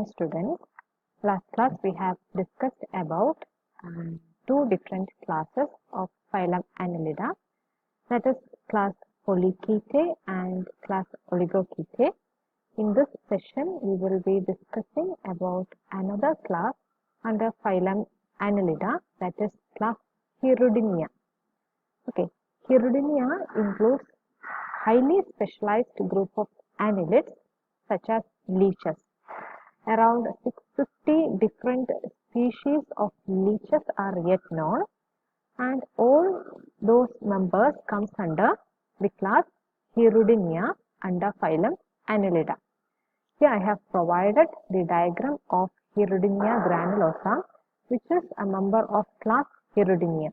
Hello students. Last class we have discussed about two different classes of phylum Annelida, that is class Polychaetae and class Oligochaetae. In this session we will be discussing about another class under phylum Annelida, that is class Hirudinea. Okay, Hirudinea includes highly specialized group of annelids such as leeches. Around 650 different species of leeches are yet known, and all those members comes under the class Hirudinea under phylum Annelida. Here I have provided the diagram of Hirudinea granulosa, which is a member of class Hirudinea.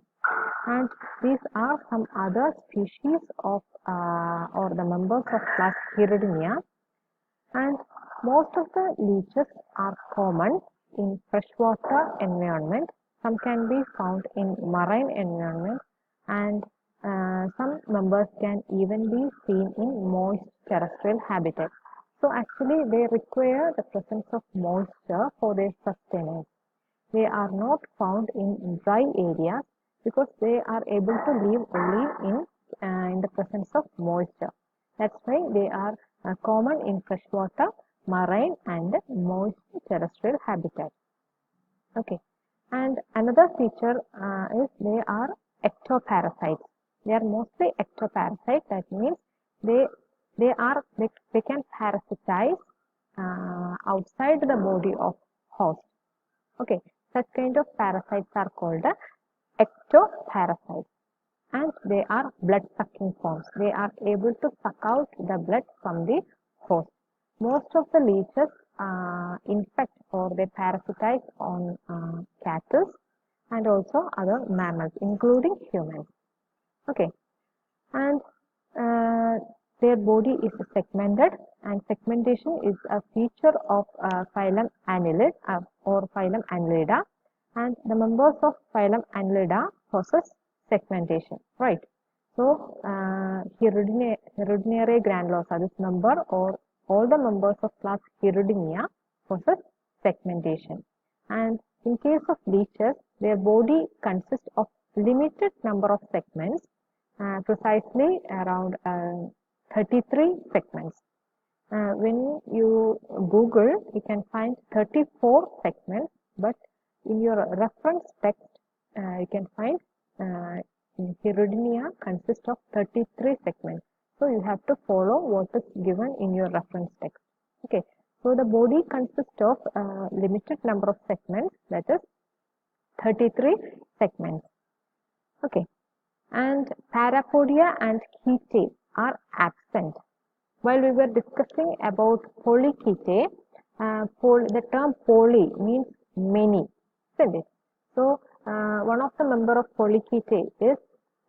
And these are some other species of or the members of class Hirudinea. And most of the leeches are common in freshwater environment. Some can be found in marine environment, and some members can even be seen in moist terrestrial habitat. So actually they require the presence of moisture for their sustenance. They are not found in dry areas because they are able to live only in the presence of moisture. That's why they are common in freshwater, marine and moist terrestrial habitat. Okay, and another feature is they are ectoparasites. They are mostly ectoparasites. That means they can parasitize outside the body of host. Okay, such kind of parasites are called ectoparasites, and they are blood sucking forms. They are able to suck out the blood from the host. Most of the leeches infect or they parasitize on cattle and also other mammals, including humans. Okay, and their body is segmented, and segmentation is a feature of phylum Annelid or phylum Annelida, and the members of phylum Annelida possess segmentation, right? So Hirudinea granulosa, this member or all the members of class Hirudinea possess segmentation. And in case of leeches, their body consists of limited number of segments, precisely around 33 segments. When you Google, you can find 34 segments, but in your reference text, you can find Hirudinea consists of 33 segments. So you have to follow what is given in your reference text. Okay, so the body consists of limited number of segments, that is 33 segments. Okay, and parapodia and chaetae are absent. While we were discussing about polychaetae, the term poly means many, isn't it? So one of the member of polychaetae is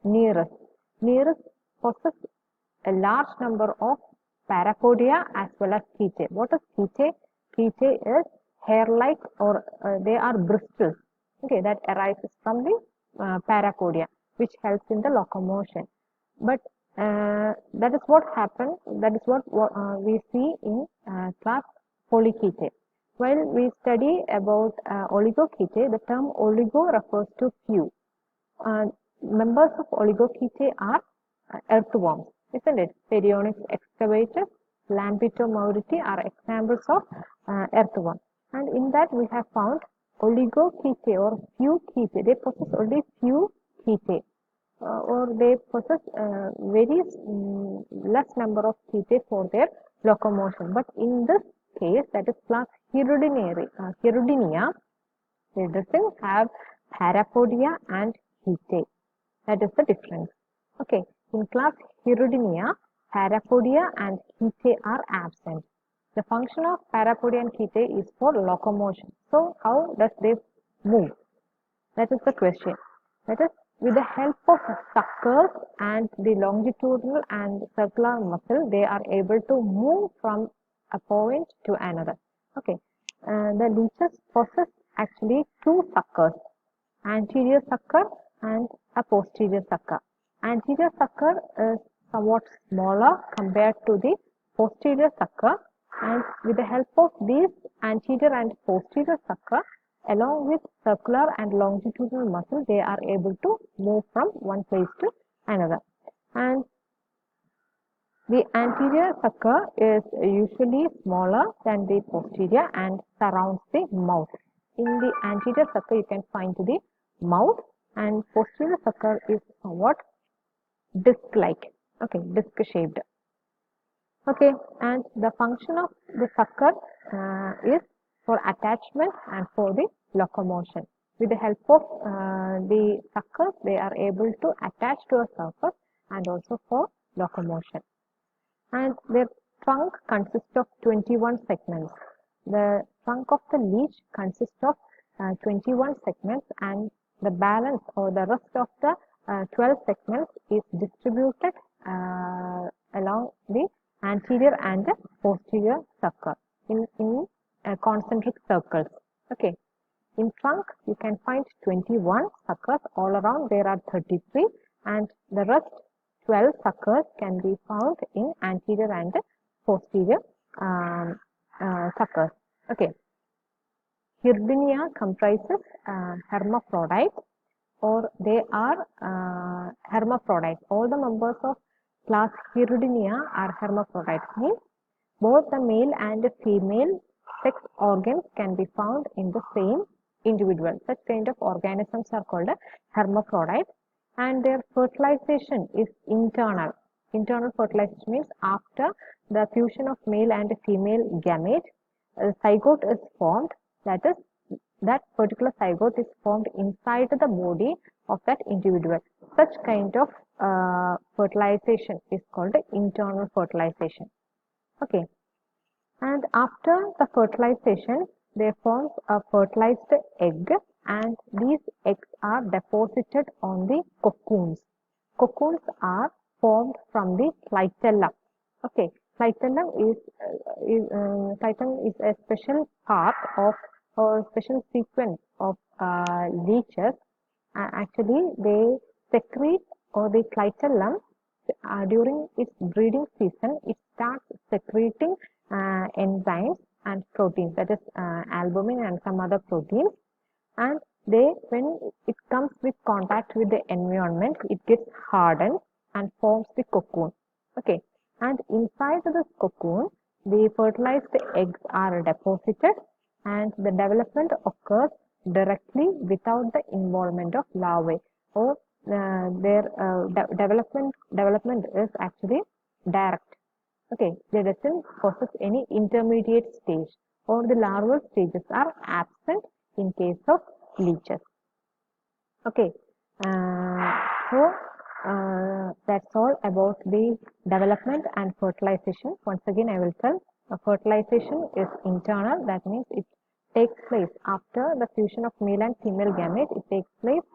Nereus. Nereus possesses a large number of parapodia as well as chaetae. What is chaetae? Chaetae is hair-like or they are bristles. Okay, that arises from the parapodia, which helps in the locomotion. But that is what happens. That is what we see in class Polychaetae. While we study about Oligochaetae, the term oligo refers to few. Members of Oligochaetae are earthworms, isn't it? Perionyx excavatus, Lambeotomoriti are examples of earthworm. And in that we have found Oligochaetae or few chaetae. They possess only few chaetae. Or they possess very less number of chaetae for their locomotion. But in this case, that is class Hirudinea, they doesn't have parapodia and chaetae. That is the difference. Okay, in class Hirudinea, parapodia and chaetae are absent. The function of parapodia and chaetae is for locomotion. So how does they move? That is the question. That is, with the help of suckers and the longitudinal and circular muscle, they are able to move from a point to another. Okay, the leeches possess actually two suckers, anterior sucker and a posterior sucker. Anterior sucker is somewhat smaller compared to the posterior sucker, and with the help of these anterior and posterior sucker, along with circular and longitudinal muscle, they are able to move from one place to another. And the anterior sucker is usually smaller than the posterior and surrounds the mouth. In the anterior sucker, you can find the mouth, and posterior sucker is somewhat disc-like, okay, disc-shaped. Okay, and the function of the sucker is for attachment and for the locomotion. With the help of the suckers, they are able to attach to a surface and also for locomotion. And their trunk consists of 21 segments. The trunk of the leech consists of 21 segments, and the balance or the rest of the 12 segments is distributed along the anterior and posterior sucker in concentric circles. Okay. In trunk, you can find 21 suckers. All around there are 33, and the rest 12 suckers can be found in anterior and posterior suckers. Okay. Hirdinia comprises hermaphrodites, or they are hermaphrodites. All the members of class Hirdinia are hermaphrodites. Means both the male and the female sex organs can be found in the same individual. Such kind of organisms are called hermaphrodites, and their fertilization is internal. Internal fertilization means after the fusion of male and female gamete, a zygote is formed. That is, that particular zygote is formed inside the body of that individual. Such kind of fertilization is called internal fertilization. Okay. And after the fertilization, they form a fertilized egg, and these eggs are deposited on the cocoons. Cocoons are formed from the clitellum. Okay, clitellum is a special part of or special sequence of leeches. Actually, they secrete, or the clitellum during its breeding season, it starts secreting enzymes and proteins, that is albumin and some other proteins, and when it comes with contact with the environment, it gets hardened and forms the cocoon. Okay, and inside this cocoon, the fertilized eggs are deposited, and the development occurs directly without the involvement of larvae, or their development is actually direct. Okay, they doesn't possess any intermediate stage, or the larval stages are absent in case of leeches. Okay, so that's all about the development and fertilization. Once again, I will tell fertilization is internal. That means it takes place after the fusion of male and female gamete. It takes place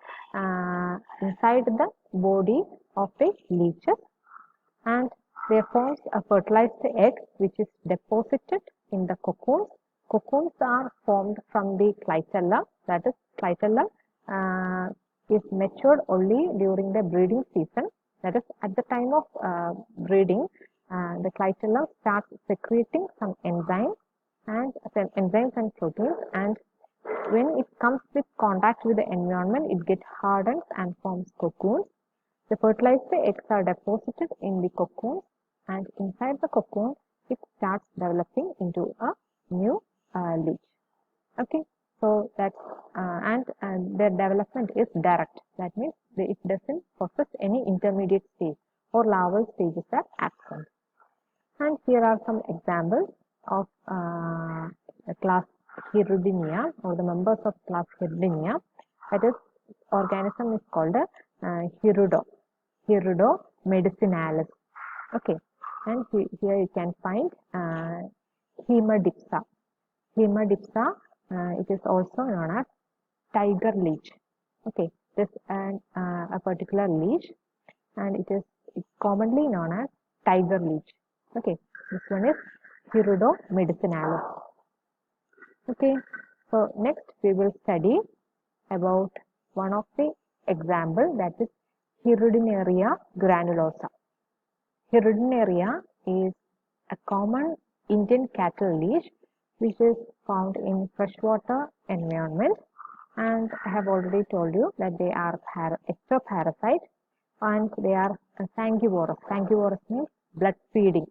inside the body of the leeches, and they forms a fertilized egg which is deposited in the cocoons. Cocoons are formed from the clitellum. That is, clitellum is matured only during the breeding season. That is, at the time of breeding, the clitellum starts secreting some enzymes and proteins, and when it comes with contact with the environment, it gets hardened and forms cocoons. The fertilized eggs are deposited in the cocoon, and inside the cocoon, it starts developing into a new leech. Okay, so that's and their development is direct. That means it doesn't possess any intermediate stage, or larval stages are absent. And here are some examples of the class Hirdinia, or the members of class Hirdinia. That is, organism is called Hirudo medicinalis. Okay, and here you can find Hemodipsa. Hemodipsa, it is also known as tiger leech. Okay, this is a particular leech, and it is commonly known as tiger leech. Okay, this one is Hirudo medicinalis. Okay, so next we will study about one of the example, that is Hirudinaria granulosa. Hirudinaria is a common Indian cattle leech which is found in freshwater environment, and I have already told you that they are ectoparasites and they are sanguivorous. Sanguivorous means blood feeding.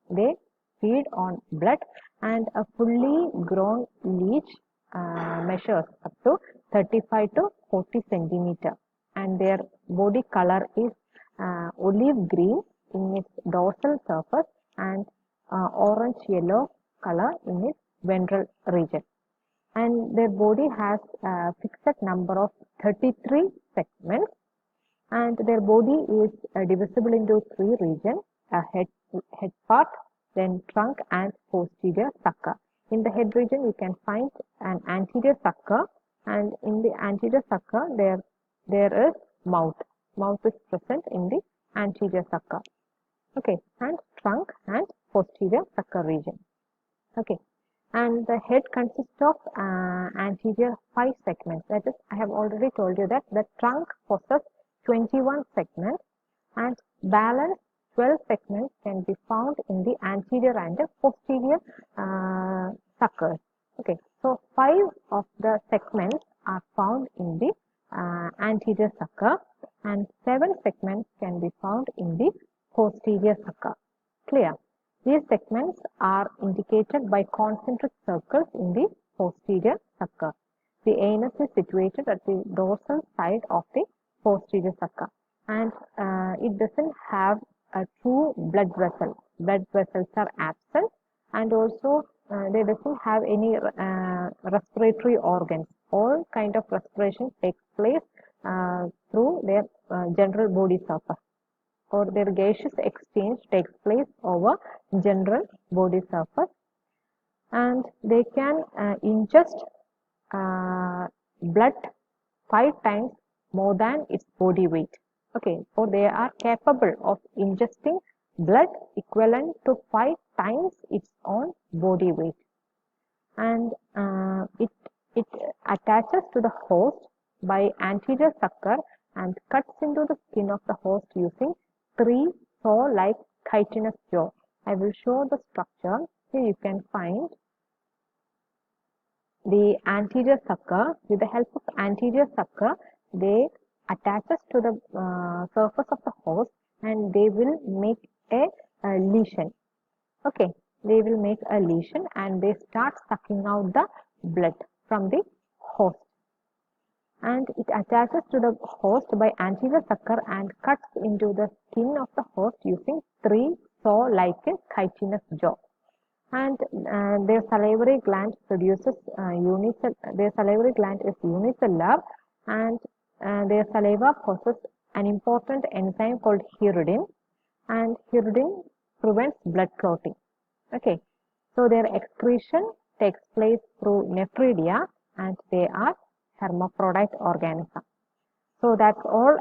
They feed on blood, and a fully grown leech measures up to 35 to 40 centimeter, and their body color is olive green in its dorsal surface and orange yellow color in its ventral region. And their body has a fixed number of 33 segments, and their body is divisible into three regions: a head part, then trunk, and posterior sucker. In the head region, you can find an anterior sucker, and in the anterior sucker, there is mouth. Mouth is present in the anterior sucker. Okay, and trunk and posterior sucker region. Okay, and the head consists of anterior 5 segments. That is, I have already told you that the trunk possesses 21 segments, and balance 12 segments can be found in the anterior and posterior suckers. Okay, so 5 of the segments are found in the anterior sucker, and 7 segments can be found in the posterior sucker. Clear? These segments are indicated by concentric circles in the posterior sucker. The anus is situated at the dorsal side of the posterior sucker, and it doesn't have a true blood vessel. Blood vessels are absent, and also they doesn't have any respiratory organs. All kind of respiration takes place through their general body surface, or their gaseous exchange takes place over general body surface, and they can ingest blood 5 times more than its body weight. Okay, so they are capable of ingesting blood equivalent to 5 times its own body weight, and it attaches to the host by anterior sucker and cuts into the skin of the host using 3 saw-like chitinous jaw. I will show the structure. Here you can find the anterior sucker. With the help of anterior sucker, they attaches to the surface of the host, and they will make a lesion. Okay, they will make a lesion, and they start sucking out the blood from the host, and it attaches to the host by anterior sucker and cuts into the skin of the host using 3 saw-like chitinous jaw. And their salivary gland produces their salivary gland is unicellular, and their saliva possesses an important enzyme called hirudin, and hirudin prevents blood clotting. Okay, so their excretion takes place through nephridia, and they are hermaphrodite organism. So that's all